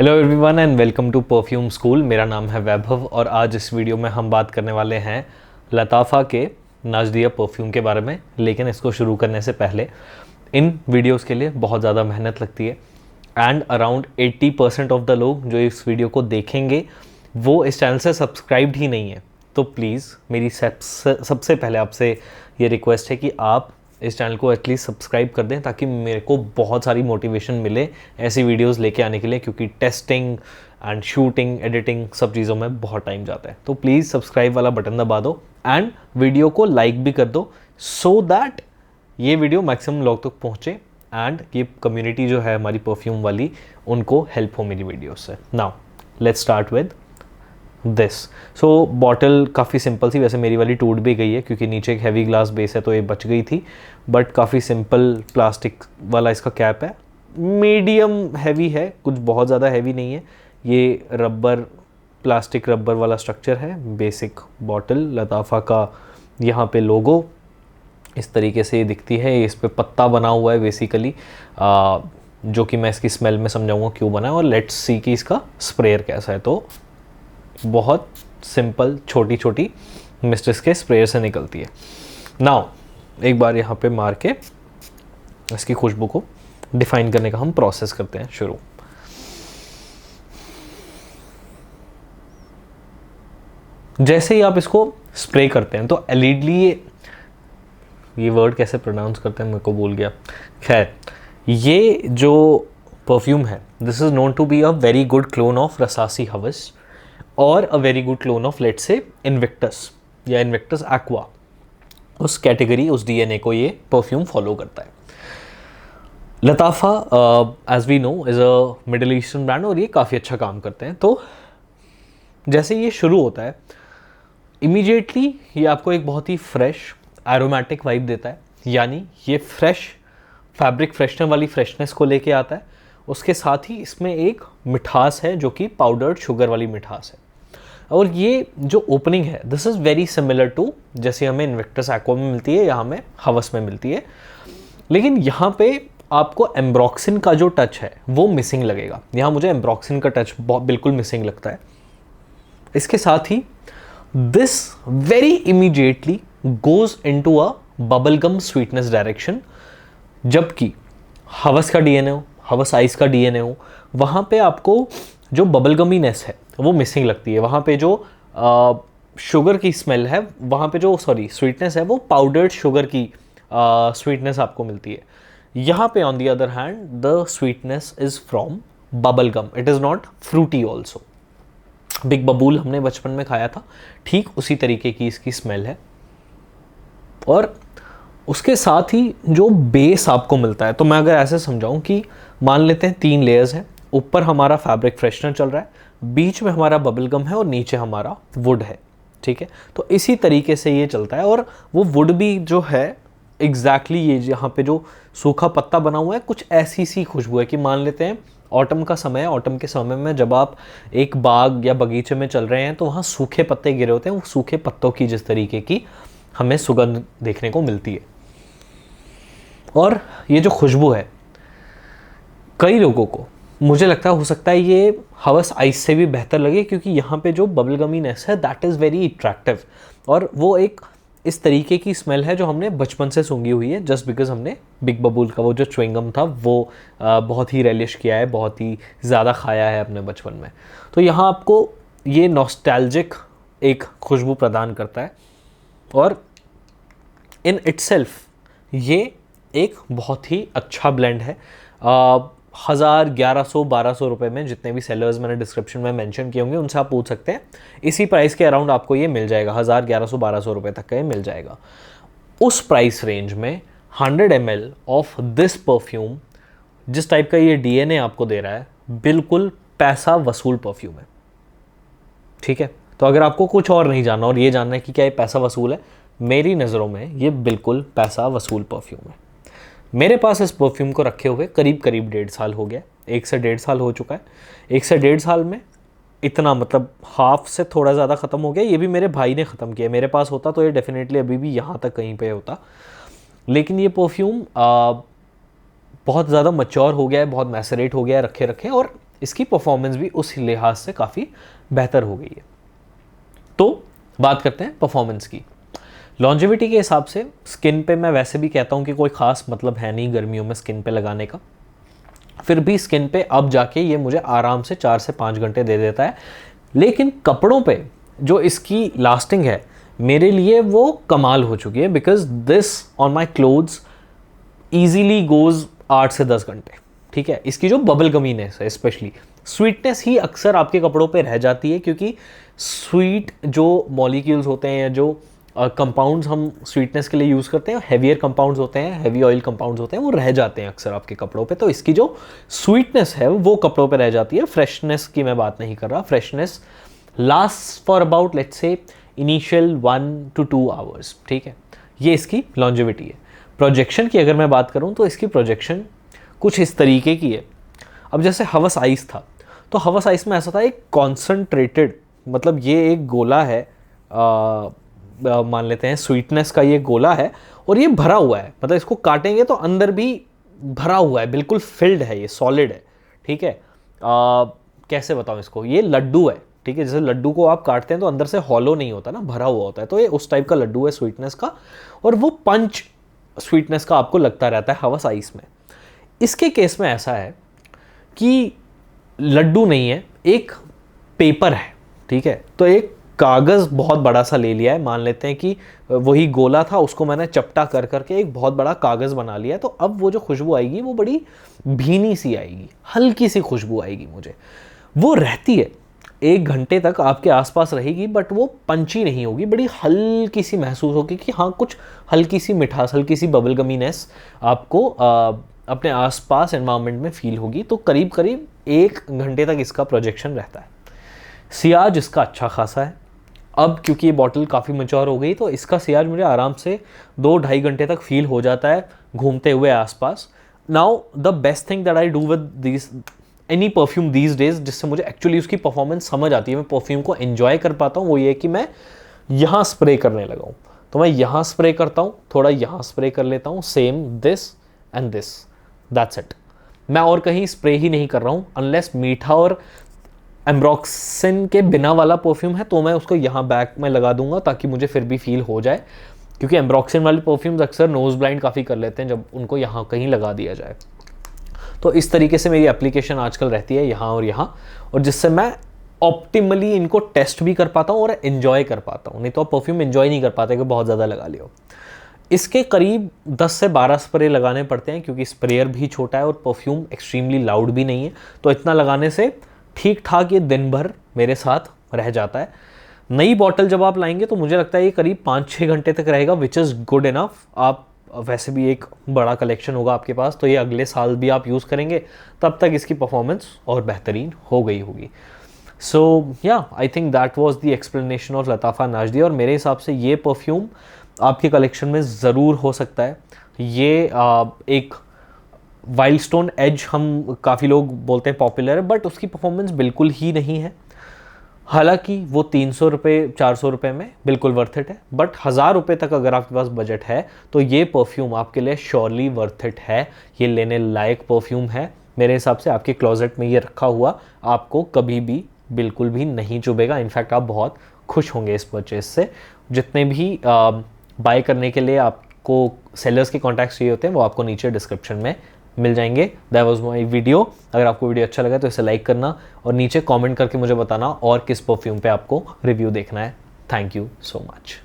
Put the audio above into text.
Hello everyone and welcome to perfume school. मेरा नाम है वैभव और आज इस वीडियो में हम बात करने वाले हैं लताफ़ा के नाज़दिया परफ्यूम के बारे में। लेकिन इसको शुरू करने से पहले इन वीडियोस के लिए बहुत ज़्यादा मेहनत लगती है एंड अराउंड 80% ऑफ द लोग जो इस वीडियो को देखेंगे वो इस चैनल से सब्सक्राइब्ड ही नहीं है। तो प्लीज़ मेरी सबसे पहले आपसे ये रिक्वेस्ट है कि आप इस चैनल को एटलीस्ट सब्सक्राइब कर दें ताकि मेरे को बहुत सारी मोटिवेशन मिले ऐसी वीडियोस लेके आने के लिए, क्योंकि टेस्टिंग एंड शूटिंग एडिटिंग सब चीज़ों में बहुत टाइम जाता है। तो प्लीज़ सब्सक्राइब वाला बटन दबा दो एंड वीडियो को लाइक भी कर दो सो दैट ये वीडियो मैक्सिमम लोग तक पहुँचे एंड ये कम्युनिटी जो है हमारी परफ्यूम वाली उनको हेल्प हो मेरी वीडियो से। Now let's start with this. So bottle काफ़ी सिंपल सी, वैसे मेरी वाली टूट भी गई है क्योंकि नीचे एक हैवी ग्लास बेस है तो ये बच गई थी, बट काफ़ी सिंपल प्लास्टिक वाला इसका कैप है। मीडियम हैवी है, कुछ बहुत ज़्यादा हैवी नहीं है। ये रबर, प्लास्टिक रबर वाला स्ट्रक्चर है। बेसिक बॉटल, लताफ़ा का यहाँ पे लोगो इस तरीके से दिखती है। इस पे पत्ता बना हुआ है बेसिकली, जो कि मैं इसकी स्मेल में समझाऊंगा क्यों बना है। और लेट्स सी कि इसका स्प्रेयर कैसा है। तो बहुत सिंपल छोटी छोटी मिस्ट्रेस के स्प्रेयर से निकलती है। नाउ एक बार यहाँ पे मार के इसकी खुशबू को डिफाइन करने का हम प्रोसेस करते हैं शुरू। जैसे ही आप इसको स्प्रे करते हैं तो एलिडली, ये वर्ड कैसे प्रोनाउंस करते हैं मेरे को भूल गया। खैर, ये जो परफ्यूम है this is known to be a very good clone of Rasasi Hawas और a very good clone of let's say Invictus या इन्विक्टस एक्वा। उस कैटेगरी, उस डीएनए को ये परफ्यूम फॉलो करता है। Lattafa as we know is a Middle Eastern brand और ये काफ़ी अच्छा काम करते हैं। तो जैसे ये शुरू होता है इमीडिएटली ये आपको एक बहुत ही फ्रेश एरोमेटिक वाइब देता है, यानी ये फ्रेश फैब्रिक फ्रेशनर वाली फ्रेशनेस को लेके आता है। उसके साथ ही इसमें एक मिठास है जो कि पाउडर्ड शुगर वाली मिठास है। और ये जो ओपनिंग है this is very similar to जैसे हमें इन्विक्टस एक्वा में मिलती है या हमें हवस में मिलती है, लेकिन यहाँ पे आपको एम्ब्रॉक्सिन का जो टच है वो मिसिंग लगेगा। यहाँ मुझे एम्ब्रॉक्सिन का टच बिल्कुल मिसिंग लगता है। इसके साथ ही this very immediately goes into a bubblegum sweetness direction, जबकि हवस का डीएनए हो, हवस आइस का डीएनए हो, वहाँ पे आपको जो बबलगमीनेस है वो मिसिंग लगती है। वहाँ पे जो शुगर की स्मेल है, वहाँ पे जो स्वीटनेस है वो पाउडर्ड शुगर की स्वीटनेस आपको मिलती है। यहाँ पे on the other hand the sweetness is from bubble gum, it is not fruity also. Big Babol हमने बचपन में खाया था, ठीक उसी तरीके की इसकी स्मेल है। और उसके साथ ही जो बेस आपको मिलता है, तो मैं अगर ऐसे समझाऊं कि मान लेते हैं 3 लेयर्स हैं। ऊपर हमारा फैब्रिक फ्रेशनर चल रहा है, बीच में हमारा बबल गम है और नीचे हमारा वुड है। ठीक है, तो इसी तरीके से ये चलता है। और वो वुड भी जो है एग्जैक्टली ये यहाँ पे जो सूखा पत्ता बना हुआ है, कुछ ऐसी सी खुशबू है कि मान लेते हैं ऑटम का समय है। ऑटम के समय में जब आप एक बाग या बगीचे में चल रहे हैं तो वहाँ सूखे पत्ते गिरे होते हैं, वो सूखे पत्तों की जिस तरीके की हमें सुगंध देखने को मिलती है। और ये जो खुशबू है, कई लोगों को मुझे लगता है हो सकता है ये हवस आइस से भी बेहतर लगे, क्योंकि यहाँ पे जो बबलगमीनेस है दैट इज़ वेरी अट्रैक्टिव। और वो एक इस तरीके की स्मेल है जो हमने बचपन से सूंघी हुई है, जस्ट बिकॉज हमने बिग बबूल का वो जो च्युइंगम था वो बहुत ही रेलिश किया है, बहुत ही ज़्यादा खाया है अपने बचपन में। तो यहाँ आपको ये नॉस्टैल्जिक एक खुशबू प्रदान करता है। और इन इटसेल्फ ये एक बहुत ही अच्छा ब्लेंड है। 1000, 1100, 1200 रुपये में जितने भी सेलर्स मैंने डिस्क्रिप्शन में मेंशन किए होंगे उनसे आप पूछ सकते हैं, इसी प्राइस के अराउंड आपको ये मिल जाएगा। 1000, 1100, 1200 रुपये तक का ये मिल जाएगा। उस प्राइस रेंज में 100 ml ऑफ दिस परफ्यूम, जिस टाइप का ये डीएनए आपको दे रहा है, बिल्कुल पैसा वसूल परफ्यूम है। ठीक है, तो अगर आपको कुछ और नहीं जानना और ये जानना है कि क्या ये पैसा वसूल है, मेरी नज़रों में ये बिल्कुल पैसा वसूल परफ्यूम है। मेरे पास इस परफ्यूम को रखे हुए करीब 1.5 साल हो गया, 1 से 1.5 साल हो चुका है। 1 से 1.5 साल में इतना, मतलब हाफ से थोड़ा ज़्यादा ख़त्म हो गया। ये भी मेरे भाई ने ख़त्म किया, मेरे पास होता तो ये डेफिनेटली अभी भी यहाँ तक कहीं पे होता। लेकिन ये परफ्यूम बहुत ज़्यादा मैच्योर हो गया है, बहुत मैसरेट हो गया है रखे रखे। और इसकी परफॉर्मेंस भी उस लिहाज से काफ़ी बेहतर हो गई है। तो बात करते हैं परफॉर्मेंस की। लॉन्जेविटी के हिसाब से स्किन पे मैं वैसे भी कहता हूँ कि कोई ख़ास मतलब है नहीं गर्मियों में स्किन पे लगाने का, फिर भी स्किन पे अब जाके ये मुझे आराम से 4 से 5 घंटे दे देता है। लेकिन कपड़ों पे जो इसकी लास्टिंग है मेरे लिए वो कमाल हो चुकी है, because this on my clothes easily goes 8 से 10 घंटे। ठीक है, इसकी जो बबल गमीनेस है, स्पेशली स्वीटनेस ही अक्सर आपके कपड़ों पे रह जाती है, क्योंकि स्वीट जो मॉलिक्यूल्स होते हैं या जो कंपाउंड्स हम स्वीटनेस के लिए यूज़ करते हैं, हैवियर कंपाउंड्स होते हैं, हैवी ऑयल कंपाउंड्स होते हैं, वो रह जाते हैं अक्सर आपके कपड़ों पे। तो इसकी जो स्वीटनेस है वो कपड़ों पे रह जाती है। फ्रेशनेस की मैं बात नहीं कर रहा, freshness last for about let's say initial 1 to 2 hours. ठीक है, ये इसकी लॉन्जेविटी है। प्रोजेक्शन की अगर मैं बात करूँ तो इसकी प्रोजेक्शन कुछ इस तरीके की है। अब जैसे हवस आइस था, तो हवस आइस में ऐसा था एक कॉन्सनट्रेटेड, मतलब ये एक गोला है, मान लेते हैं स्वीटनेस का ये गोला है और ये भरा हुआ है, मतलब इसको काटेंगे तो अंदर भी भरा हुआ है, बिल्कुल फिल्ड है, ये सॉलिड है। ठीक है, कैसे बताऊँ इसको, ये लड्डू है। ठीक है, जैसे लड्डू को आप काटते हैं तो अंदर से हॉलो नहीं होता ना, भरा हुआ होता है, तो ये उस टाइप का लड्डू है स्वीटनेस का, और वो पंच स्वीटनेस का आपको लगता रहता है हवस आइस में। इसके केस में ऐसा है कि लड्डू नहीं है, एक पेपर है। ठीक है, तो एक कागज़ बहुत बड़ा सा ले लिया है, मान लेते हैं कि वही गोला था, उसको मैंने चपटा कर करके एक बहुत बड़ा कागज़ बना लिया है। तो अब वो जो खुशबू आएगी वो बड़ी भीनी सी आएगी, हल्की सी खुशबू आएगी मुझे, वो रहती है 1 घंटे तक आपके आसपास रहेगी, बट वो पंची नहीं होगी, बड़ी हल्की सी महसूस होगी कि हाँ कुछ हल्की सी मिठास, हल्की सी बबल गमीनेस आपको अपने आसपास एनवायरनमेंट में फील होगी। तो करीब करीब 1 घंटे तक इसका प्रोजेक्शन रहता है। सियाज इसका अच्छा खासा है। अब क्योंकि ये बॉटल काफ़ी मैच्योर हो गई तो इसका सियाज मुझे आराम से 2-2.5 घंटे तक फील हो जाता है घूमते हुए आसपास। Now the best thing that I do with this any perfume these days, जिससे मुझे एक्चुअली उसकी परफॉर्मेंस समझ आती है, मैं परफ्यूम को एंजॉय कर पाता हूँ, वो ये है कि मैं यहाँ स्प्रे करने लगा हूँ। तो मैं यहाँ स्प्रे करता हूँ, थोड़ा यहाँ स्प्रे कर लेता हूँ, same this and this, that's it. मैं और कहीं स्प्रे ही नहीं कर रहा हूँ, अनलेस मीठा और एम्ब्रॉक्सिन के बिना वाला परफ्यूम है तो मैं उसको यहाँ बैक में लगा दूंगा ताकि मुझे फिर भी फील हो जाए, क्योंकि एम्ब्रॉक्सिन वाले परफ्यूम्स अक्सर नोज ब्लाइंड काफ़ी कर लेते हैं जब उनको यहाँ कहीं लगा दिया जाए। तो इस तरीके से मेरी एप्लीकेशन आजकल रहती है यहाँ और यहाँ, और जिससे मैं ऑप्टिमली इनको टेस्ट भी कर पाता हूँ और एंजॉय कर पाता हूँ। नहीं तो आप परफ्यूम एंजॉय नहीं कर पाते कि बहुत ज़्यादा लगा लियो। इसके करीब 10 से 12 स्प्रे लगाने पड़ते हैं, क्योंकि स्प्रेयर भी छोटा है और परफ्यूम एक्सट्रीमली लाउड भी नहीं है। तो इतना लगाने से ठीक ठाक ये दिन भर मेरे साथ रह जाता है। नई बॉटल जब आप लाएंगे तो मुझे लगता है ये करीब 5-6 घंटे तक रहेगा, विच इज़ गुड इनफ। आप वैसे भी एक बड़ा कलेक्शन होगा आपके पास, तो ये अगले साल भी आप यूज़ करेंगे, तब तक इसकी परफॉर्मेंस और बेहतरीन हो गई होगी। So yeah I think that was the explanation of Lattafa Najdi, और मेरे हिसाब से ये परफ्यूम आपके कलेक्शन में ज़रूर हो सकता है। ये एक वाइल्ड स्टोन एज हम काफ़ी लोग बोलते हैं पॉपुलर है, बट उसकी परफॉर्मेंस बिल्कुल ही नहीं है। हालांकि वो 300 रुपये 400 रुपये में बिल्कुल वर्थ इट है, बट 1000 रुपये तक अगर आपके पास बजट है तो ये परफ्यूम आपके लिए श्योरली वर्थ इट है। ये लेने लायक परफ्यूम है मेरे हिसाब से। आपके क्लोजेट में ये रखा हुआ आपको कभी भी बिल्कुल भी नहीं चुभेगा। इनफैक्ट आप बहुत खुश होंगे इस परचेज से। जितने भी बाय करने के लिए आपको सेलर्स के कॉन्टैक्ट्स चाहिए होते हैं वो आपको नीचे डिस्क्रिप्शन में मिल जाएंगे। That was my video. अगर आपको वीडियो अच्छा लगा तो इसे लाइक करना और नीचे कमेंट करके मुझे बताना और किस परफ्यूम पे आपको रिव्यू देखना है। Thank you so much.